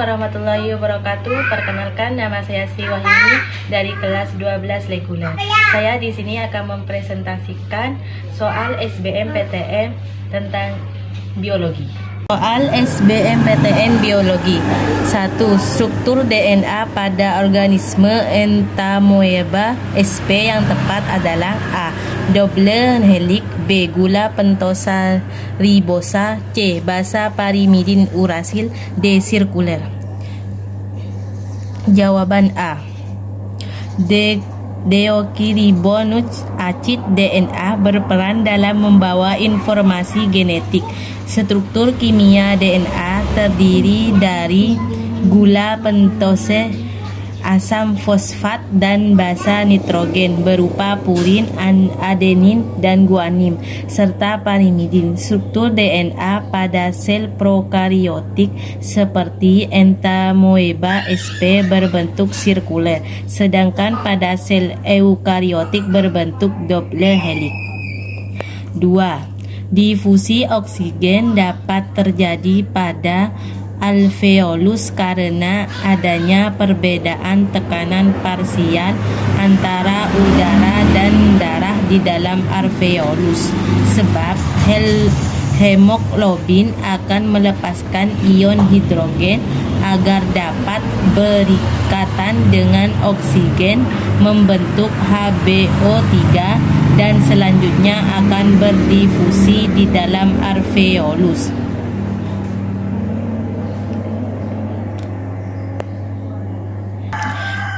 warahmatullahi wabarakatuh. Perkenalkan, nama saya Sri Wahyuni dari kelas 12 reguler. Saya di sini akan mempresentasikan soal SBMPTN tentang biologi. Soal SBMPTN biologi. 1. Struktur DNA pada organisme entamoeba. SP yang tepat adalah A. Double helix. B. Gula pentosa ribosa. C. Basa parimidin urasil. D. Sirkuler. Jawaban A. Deoxyribonucleic acid DNA berperan dalam membawa informasi genetik. Struktur kimia DNA terdiri dari gula pentose, asam fosfat, dan basa nitrogen berupa purin, adenin, dan guanin, serta parimidin. Struktur DNA pada sel prokariotik seperti entamoeba SP berbentuk sirkuler, sedangkan pada sel eukariotik berbentuk double helix. 2. Difusi oksigen dapat terjadi pada alveolus karena adanya perbedaan tekanan parsial antara udara dan darah di dalam alveolus. Sebab hemoglobin akan melepaskan ion hidrogen agar dapat berikatan dengan oksigen membentuk HBO3 dan selanjutnya akan berdifusi di dalam alveolus.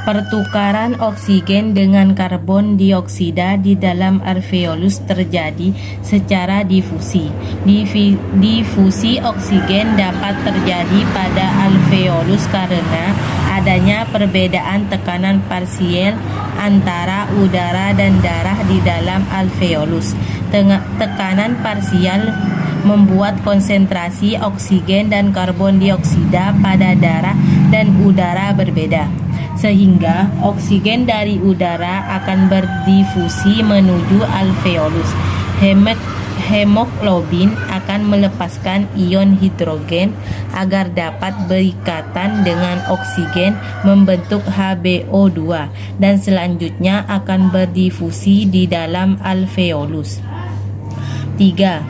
Pertukaran oksigen dengan karbon dioksida di dalam alveolus terjadi secara difusi. Difusi oksigen dapat terjadi pada alveolus karena adanya perbedaan tekanan parsial antara udara dan darah di dalam alveolus. Tekanan parsial membuat konsentrasi oksigen dan karbon dioksida pada darah dan udara berbeda, sehingga oksigen dari udara akan berdifusi menuju alveolus. Hemoglobin akan melepaskan ion hidrogen agar dapat berikatan dengan oksigen membentuk HBO2 dan selanjutnya akan berdifusi di dalam alveolus. 3.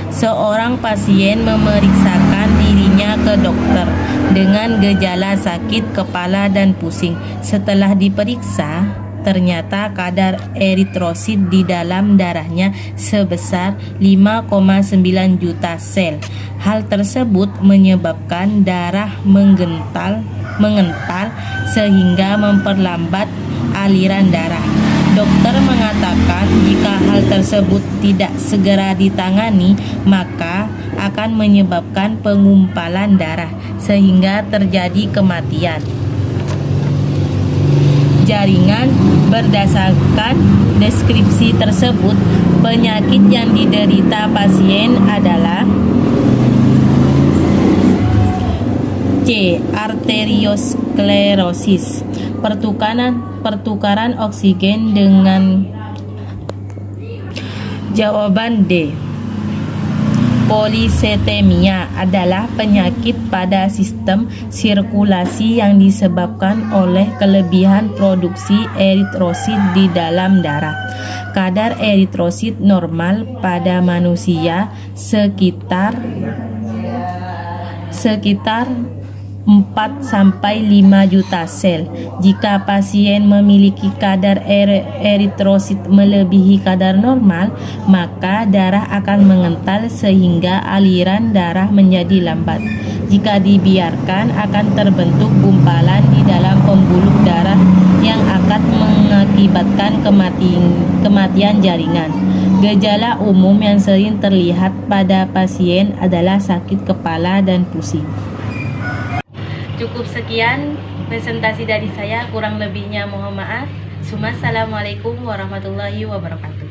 Seorang pasien memeriksakan dirinya ke dokter dengan gejala sakit kepala dan pusing. Setelah diperiksa, ternyata kadar eritrosit di dalam darahnya sebesar 5,9 juta sel. Hal tersebut menyebabkan darah mengental sehingga memperlambat aliran darah. Dokter mengatakan jika hal tersebut tidak segera ditangani, maka akan menyebabkan pengumpalan darah sehingga terjadi kematian jaringan. Berdasarkan deskripsi tersebut, penyakit yang diderita pasien adalah C. Arteriosklerosis, pertukaran oksigen dengan. Jawaban D. Polisetemia adalah penyakit pada sistem sirkulasi yang disebabkan oleh kelebihan produksi eritrosit di dalam darah. Kadar eritrosit normal pada manusia sekitar 4-5 juta sel. Jika pasien memiliki kadar eritrosit melebihi kadar normal, maka darah akan mengental sehingga aliran darah menjadi lambat. Jika dibiarkan, akan terbentuk gumpalan di dalam pembuluh darah yang akan mengakibatkan kematian jaringan. Gejala umum yang sering terlihat pada pasien adalah sakit kepala dan pusing. Cukup sekian presentasi dari saya, kurang lebihnya mohon maaf. Assalamualaikum warahmatullahi wabarakatuh.